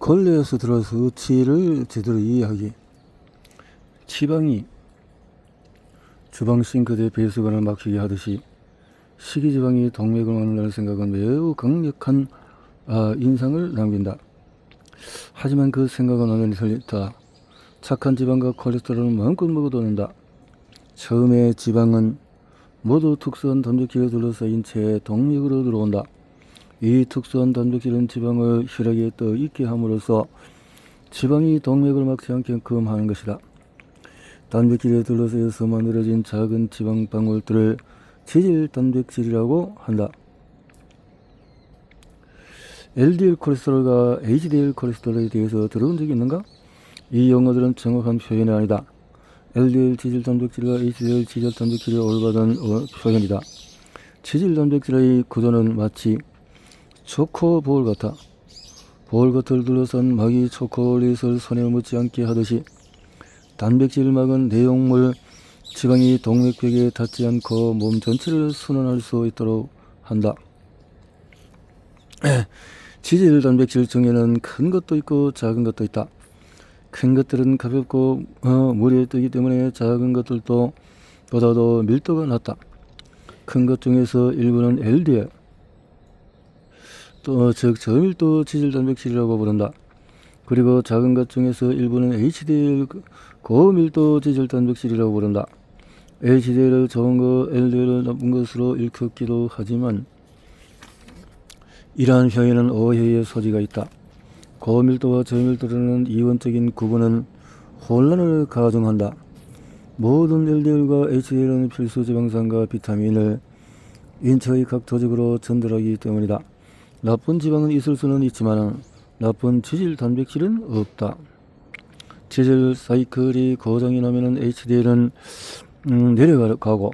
근래에서 들어서 치를 제대로 이해하기. 지방이 주방 싱크대 배수관을 막히게 하듯이 식이지방이 동맥을 막는다는 생각은 매우 강력한 인상을 남긴다. 하지만 그 생각은 완전히 틀렸다. 착한 지방과 콜레스테롤은 마음껏 먹어도 된다. 처음에 지방은 모두 특수한 단백질에 둘러싸인 채 동맥으로 들어온다. 이 특수한 단백질은 지방을 혈액에 떠 있게 함으로써 지방이 동맥을 막지 않게끔 하는 것이다. 단백질에 둘러싸여서 만들어진 작은 지방 방울들을 지질 단백질이라고 한다. LDL 콜레스테롤과 HDL 콜레스테롤에 대해서 들어본 적이 있는가? 이 용어들은 정확한 표현이 아니다. LDL 지질 단백질과 HDL 지질 단백질이 올바른 표현이다. 지질 단백질의 구조는 마치 초코볼 같아. 볼 겉을 둘러싼 막이 초콜릿을 손에 묻지 않게 하듯이 단백질막은 내용물 지방이 동맥벽에 닿지 않고 몸 전체를 순환할 수 있도록 한다. 지질 단백질 중에는 큰 것도 있고 작은 것도 있다. 큰 것들은 가볍고 물에 뜨기 때문에 작은 것들도 보다도 밀도가 낮다. 큰 것 중에서 일부는 LDL, 즉 저밀도 지질 단백질이라고 부른다. 그리고 작은 것 중에서 일부는 HDL, 고밀도 지질 단백질이라고 부른다. HDL을 좋은 것, LDL을 나쁜 것으로 일컫기도 하지만 이러한 표현은 오해의 소지가 있다. 고밀도와 저밀도라는 이원적인 구분은 혼란을 가중한다. 모든 LDL과 HDL은 필수 지방산과 비타민을 인체의 각 조직으로 전달하기 때문이다. 나쁜 지방은 있을 수는 있지만 나쁜 지질 단백질은 없다. 지질 사이클이 고장이 나면 HDL은 내려가고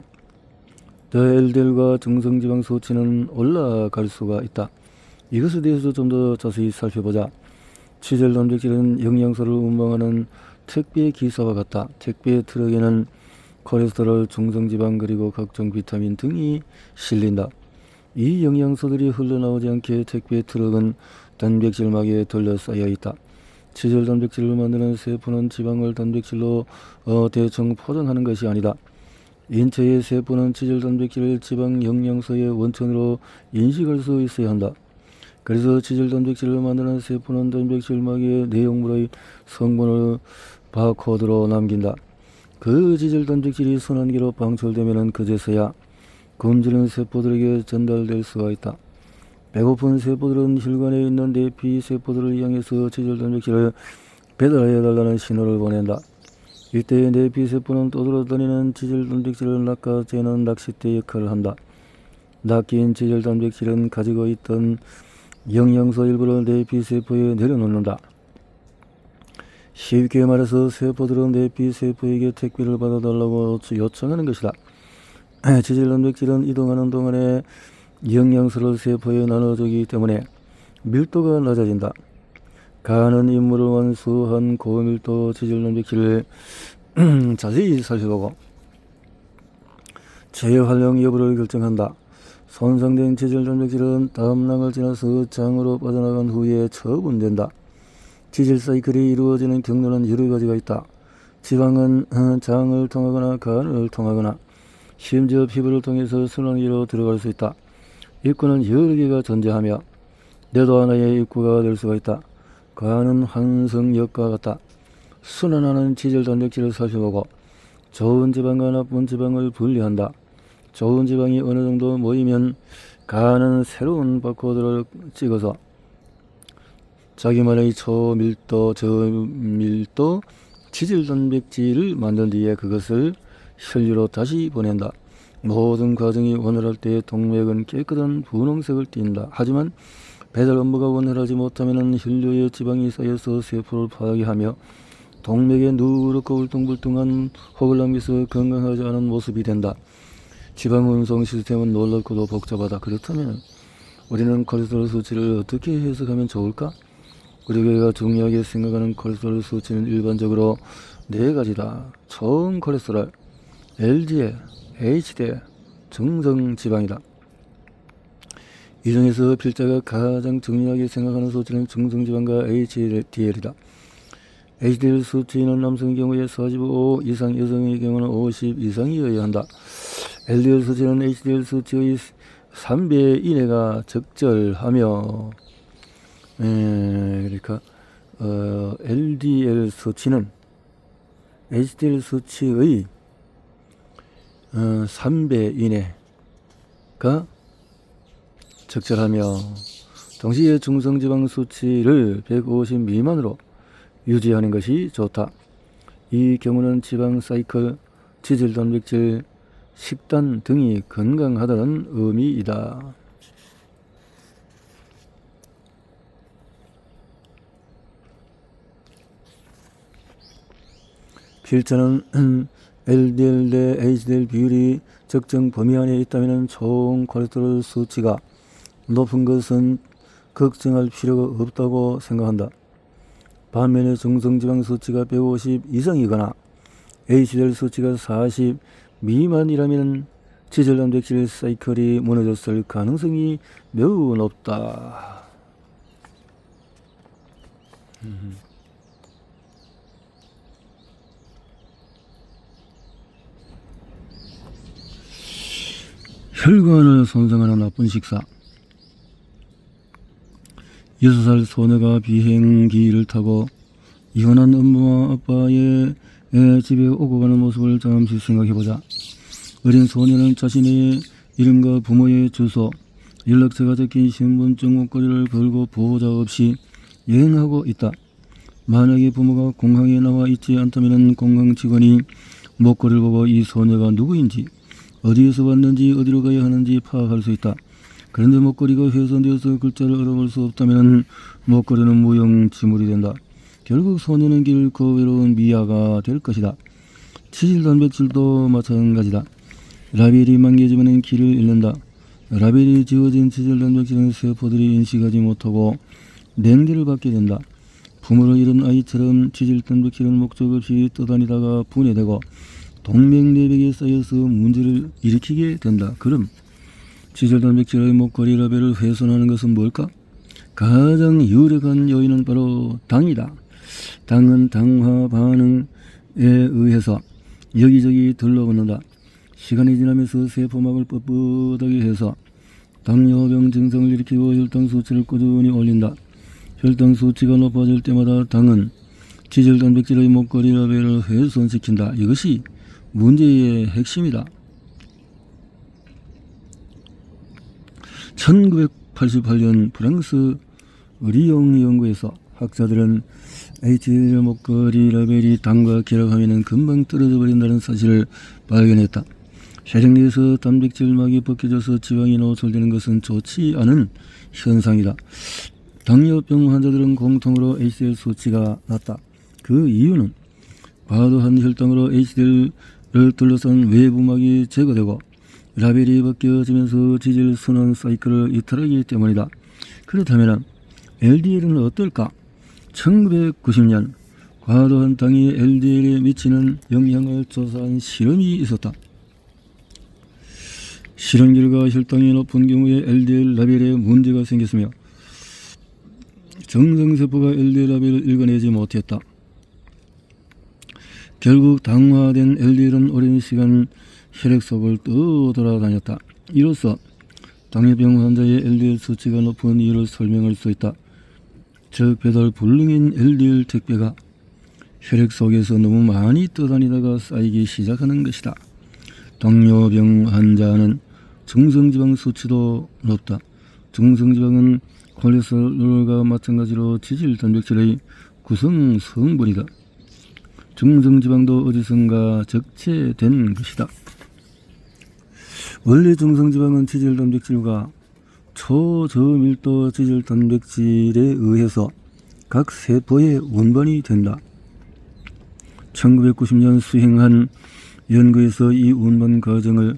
LDL과 중성지방 수치는 올라갈 수가 있다. 이것에 대해서 좀 더 자세히 살펴보자. 지질 단백질은 영양소를 운반하는 택배 기사와 같다. 택배 트럭에는 콜레스테롤, 중성지방 그리고 각종 비타민 등이 실린다. 이 영양소들이 흘러나오지 않게 택배 트럭은 단백질막에 둘러싸여 있다. 지질 단백질을 만드는 세포는 지방을 단백질로 대충 포장하는 것이 아니다. 인체의 세포는 지질 단백질을 지방 영양소의 원천으로 인식할 수 있어야 한다. 그래서 지질 단백질을 만드는 세포는 단백질막의 내용물의 성분을 바코드로 남긴다. 그 지질 단백질이 순환기로 방출되면 그제서야 굶주린 세포들에게 전달될 수가 있다. 배고픈 세포들은 혈관에 있는 내피 세포들을 향해서 지질 단백질을 배달해달라는 신호를 보낸다. 이때 내피 세포는 떠돌아다니는 지질 단백질을 낚아채는 낚싯대 역할을 한다. 낚인 지질 단백질은 가지고 있던 영양소 일부를 내피 세포에 내려놓는다. 쉽게 말해서 세포들은 내피 세포에게 택배를 받아달라고 요청하는 것이다. 지질 단백질은 이동하는 동안에 영양소를 세포에 나눠주기 때문에 밀도가 낮아진다. 가는 임무를 완수한 고밀도 지질 단백질을 자세히 살펴보고 재활용 여부를 결정한다. 손상된 지질 단백질은 다음낭을 지나서 장으로 빠져나간 후에 처분된다. 지질 사이클이 이루어지는 경로는 여러 가지가 있다. 지방은 장을 통하거나 간을 통하거나 심지어 피부를 통해서 순환기로 들어갈 수 있다. 입구는 여러 개가 존재하며 뇌도 하나의 입구가 될 수가 있다. 간은 환승역과 같다. 순환하는 지질 단백질을 살펴보고 좋은 지방과 나쁜 지방을 분리한다. 좋은 지방이 어느 정도 모이면 간은 새로운 바코드를 찍어서 자기만의 초밀도, 저밀도 지질 단백질을 만든 뒤에 그것을 혈류로 다시 보낸다. 모든 과정이 원활할 때 동맥은 깨끗한 분홍색을 띈다. 하지만 배달 업무가 원활하지 못하면 혈류에 지방이 쌓여서 세포를 파괴하며 동맥에 누렇고 울퉁불퉁한 혹을 남겨서 건강하지 않은 모습이 된다. 지방 운송 시스템은 놀랍고도 복잡하다. 그렇다면 우리는 콜레스테롤 수치를 어떻게 해석하면 좋을까? 우리가 중요하게 생각하는 콜레스테롤 수치는 일반적으로 네 가지다. 좋은 콜레스테롤, LDL, HDL, 정성지방이다. 이 중에서 필자가 가장 정밀하게 생각하는 수치는 중성지방과 HDL이다. HDL 수치는 남성의 경우에 45 이상, 여성의 경우는 50 이상이어야 한다. LDL 수치는 HDL 수치의 3배 이내가 적절하며, 그러니까 LDL 수치는 HDL 수치의 3배 이내가 적절하며, 동시에 중성지방 수치를 150 미만으로 유지하는 것이 좋다. 이 경우는 지방 사이클, 지질, 단백질, 식단 등이 건강하다는 의미이다. 필자는 LDL 대 HDL 비율이 적정 범위 안에 있다면 총 콜레스테롤 수치가 높은 것은 걱정할 필요가 없다고 생각한다. 반면에 중성지방 수치가 150 이상이거나 HDL 수치가 40 미만이라면 지질 단백질 사이클이 무너졌을 가능성이 매우 높다. 혈관을 손상하는 나쁜 식사. 6살 소녀가 비행기를 타고 이혼한 엄마와 아빠의 집에 오고 가는 모습을 잠시 생각해보자. 어린 소녀는 자신의 이름과 부모의 주소, 연락처가 적힌 신분증 목걸이를 걸고 보호자 없이 여행하고 있다. 만약에 부모가 공항에 나와 있지 않다면 공항 직원이 목걸이를 보고 이 소녀가 누구인지, 어디에서 왔는지, 어디로 가야 하는지 파악할 수 있다. 그런데 목걸이가 훼손되어서 글자를 알아볼 수 없다면 목걸이는 무용지물이 된다. 결국 소녀는 길고 외로운 미아가 될 것이다. 치질 단백질도 마찬가지다. 라벨이 망개지면 길을 잃는다. 라벨이 지워진 치질 단백질은 세포들이 인식하지 못하고 냉기를 받게 된다. 부모를 잃은 아이처럼 치질 단백질은 목적 없이 떠다니다가 분해되고 동맥내벽에 쌓여서 문제를 일으키게 된다. 그럼 치질 단백질의 목걸이 라벨을 훼손하는 것은 뭘까? 가장 유력한 요인은 바로 당이다. 당은 당화 반응에 의해서 여기저기 들러붙는다. 시간이 지나면서 세포막을 뻣뻣하게 해서 당뇨병 증상을 일으키고 혈당 수치를 꾸준히 올린다. 혈당 수치가 높아질 때마다 당은 치질 단백질의 목걸이 라벨을 훼손시킨다. 이것이 문제의 핵심이다. 1988년 프랑스 리옹 연구에서 학자들은 HDL 목걸이 라벨이 당과 결합하면 금방 떨어져 버린다는 사실을 발견했다. 혈액 내에서 단백질막이 벗겨져서 지방이 노출되는 것은 좋지 않은 현상이다. 당뇨병 환자들은 공통으로 HDL 수치가 낮다. 그 이유는 과도한 혈당으로 HDL을 둘러싼 외부막이 제거되고 라벨이 벗겨지면서 지질 순환 사이클을 이탈하기 때문이다. 그렇다면 LDL은 어떨까? 1990년 과도한 당이 LDL에 미치는 영향을 조사한 실험이 있었다. 실험 결과 혈당이 높은 경우에 LDL 라벨에 문제가 생겼으며 정상세포가 LDL 라벨을 읽어내지 못했다. 결국 당화된 LDL은 오랜 시간 혈액 속을 떠돌아다녔다. 이로써 당뇨병 환자의 LDL 수치가 높은 이유를 설명할 수 있다. 즉 배달 불능인 LDL 택배가 혈액 속에서 너무 많이 떠다니다가 쌓이기 시작하는 것이다. 당뇨병 환자는 중성지방 수치도 높다. 중성지방은 콜레스테롤과 마찬가지로 지질 단백질의 구성 성분이다. 중성지방도 어디선가 적재된 것이다. 원래 중성지방은 지질 단백질과 초저밀도 지질 단백질에 의해서 각 세포에 운반이 된다. 1990년 수행한 연구에서 이 운반 과정을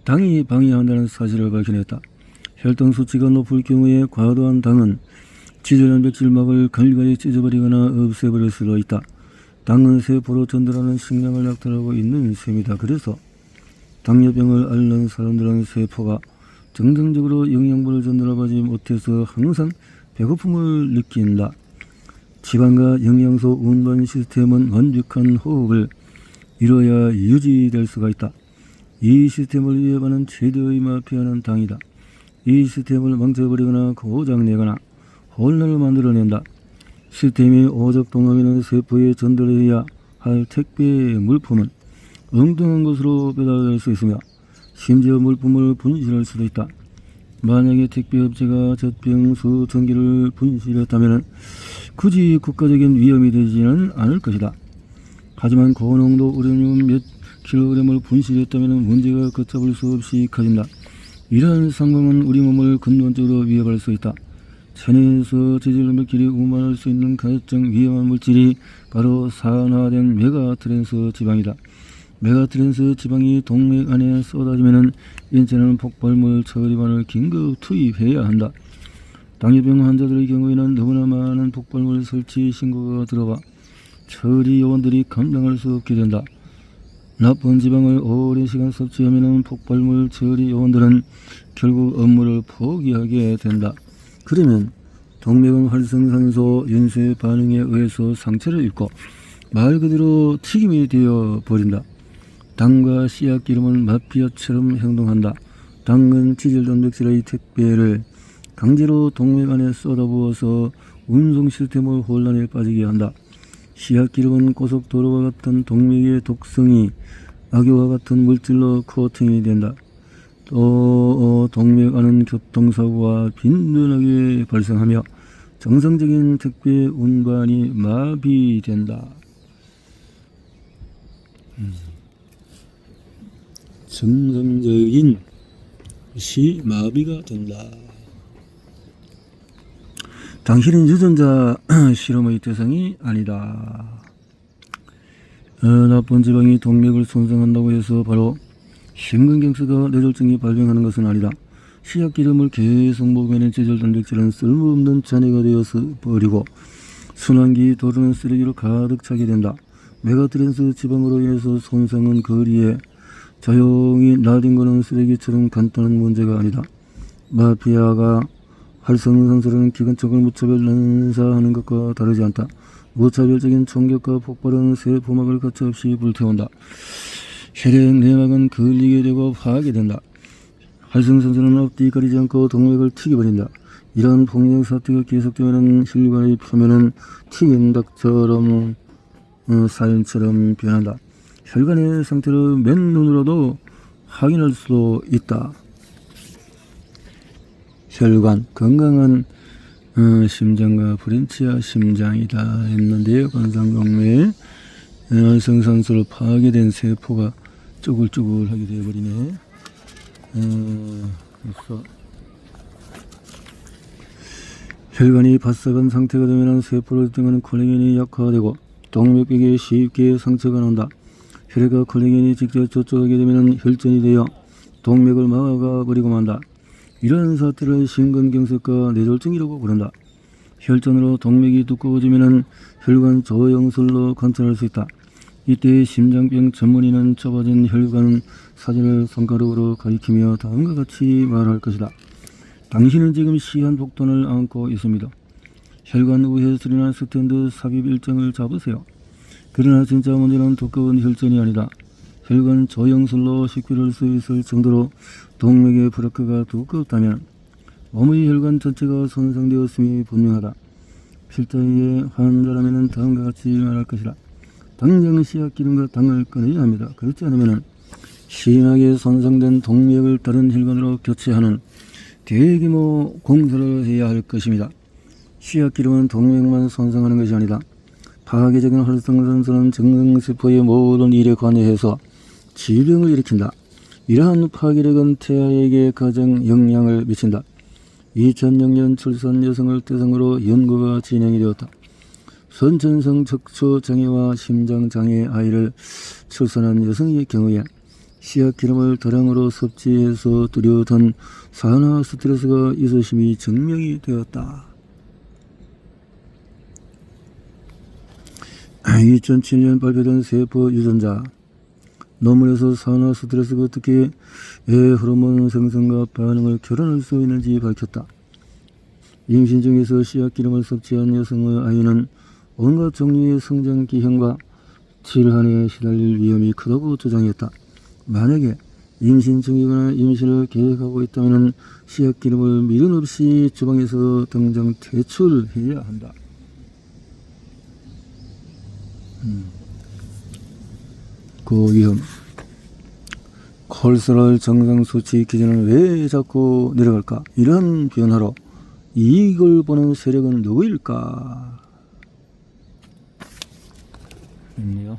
당이 방해한다는 사실을 발견했다. 혈당 수치가 높을 경우에 과도한 당은 지질 단백질막을 갈갈이 찢어버리거나 없애버릴 수도 있다. 당은 세포로 전달하는 식량을 약탈하고 있는 셈이다. 그래서 당뇨병을 앓는 사람들은 세포가 정상적으로 영양분을 전달하지 못해서 항상 배고픔을 느낀다. 지방과 영양소 운반 시스템은 완벽한 호흡을 이뤄야 유지될 수가 있다. 이 시스템을 위협하는 최대의 마피아는 당이다. 이 시스템을 망쳐버리거나 고장내거나 혼란을 만들어낸다. 시스템이 오작동하면 세포에 전달해야 할 택배 물품은 엉뚱한 곳으로 배달될 수 있으며 심지어 물품을 분실할 수도 있다. 만약에 택배업체가 젖병 수천 개를 분실했다면 굳이 국가적인 위험이 되지는 않을 것이다. 하지만 고농도 우라늄 몇 킬로그램을 분실했다면 문제가 걷잡을 수 없이 커진다. 이러한 상황은 우리 몸을 근본적으로 위협할 수 있다. 체내에서 저질물끼리 운반할 수 있는 가장 위험한 물질이 바로 산화된 메가트랜스 지방이다. 메가트랜스 지방이 동맥 안에 쏟아지면 인체는 폭발물 처리반을 긴급 투입해야 한다. 당뇨병 환자들의 경우에는 너무나 많은 폭발물 설치 신고가 들어와 처리 요원들이 감당할 수 없게 된다. 나쁜 지방을 오랜 시간 섭취하면 폭발물 처리 요원들은 결국 업무를 포기하게 된다. 그러면 동맥은 활성산소 연쇄 반응에 의해서 상처를 입고 말 그대로 튀김이 되어 버린다. 당과 씨앗 기름은 마피아처럼 행동한다. 당은 지질단백질의 택배를 강제로 동맥 안에 쏟아부어서 운송 시스템을 혼란에 빠지게 한다. 씨앗 기름은 고속도로와 같은 동맥의 독성이 악효와 같은 물질로 코팅이 된다. 또 동맥 안은 교통사고가 빈번하게 발생하며 정상적인 택배 운반이 마비된다. 정상적인 것이 마비가 된다. 당신은 유전자 실험의 대상이 아니다. 나쁜 지방이 동맥을 손상한다고 해서 바로 심근경색과 뇌졸중이 발병하는 것은 아니다. 씨앗 기름을 계속 먹으면 지질단백질은 쓸모없는 잔해가 되어서 버리고 순환기 도로는 쓰레기로 가득 차게 된다. 메가트랜스 지방으로 인해서 손상은 거리에 조용히 나뒹구는 쓰레기처럼 간단한 문제가 아니다. 마피아가 활성산소는 기관총을 무차별 난사하는 것과 다르지 않다. 무차별적인 총격과 폭발은 세포막을 가차없이 불태운다. 혈액 내막은 걸리게 되고 파괴된다. 활성산소는 앞뒤 가리지 않고 동맥을 튀겨버린다. 이러한 폭력 사태가 계속되면 혈관의 표면은 튀긴 닭처럼 사연처럼 변한다. 혈관의 상태를 맨눈으로도 확인할 수도 있다. 혈관, 건강한 심장과 프렌치아 심장이다 했는데요. 관상경매에 활성산소를 파괴된 세포가 쭈글쭈글하게 되어버리네. 그래서 혈관이 바싹한 상태가 되면 세포를 등하는 콜라겐이 약화되고 동맥벽에 쉽게 상처가 난다. 혈액과 콜라겐이 직접 접촉하게 되면 혈전이 되어 동맥을 막아버리고 만다. 이러한 사태를 심근경색과 뇌졸중이라고 부른다. 혈전으로 동맥이 두꺼워지면 혈관 조형술로 관찰할 수 있다. 이때 심장병 전문의는 좁아진 혈관 사진을 손가락으로 가리키며 다음과 같이 말할 것이다. 당신은 지금 시한폭탄을 안고 있습니다. 혈관 우회술이나 스텐트 삽입 일정을 잡으세요. 그러나 진짜 문제는 두꺼운 혈전이 아니다. 혈관 조형술로 식별할 수 있을 정도로 동맥의 브라크가 두껍다면 몸의 혈관 전체가 손상되었음이 분명하다. 필자의 환자라면 다음과 같이 말할 것이다. 당장 씨앗 기름과 당을 끊어야 합니다. 그렇지 않으면 심하게 손상된 동맥을 다른 혈관으로 교체하는 대규모 공사를 해야 할 것입니다. 씨앗 기름은 동맥만 손상하는 것이 아니다. 파괴적인 활성산소는 정상세포의 모든 일에 관여해서 질병을 일으킨다. 이러한 파괴력은 태아에게 가장 영향을 미친다. 2006년 출산 여성을 대상으로 연구가 진행이 되었다. 선천성 척추장애와 심장장애 아이를 출산한 여성의 경우에 씨앗 기름을 다량으로 섭취해서 뚜렷한 산화 스트레스가 있으심이 증명이 되었다. 2007년 발표된 세포 유전자 논문에서 산화 스트레스가 어떻게 애 호르몬 생성과 반응을 결혼할 수 있는지 밝혔다. 임신 중에서 씨앗기름을 섭취한 여성의 아이는 온갖 종류의 성장 기형과 질환에 시달릴 위험이 크다고 주장했다. 만약에 임신 중이거나 임신을 계획하고 있다면 씨앗기름을 미련 없이 주방에서 당장 퇴출해야 한다. 고위험. 콜레스테롤 정상 수치 기준은 왜 자꾸 내려갈까? 이런 변화로 이익을 보는 세력은 누구일까? 있네요.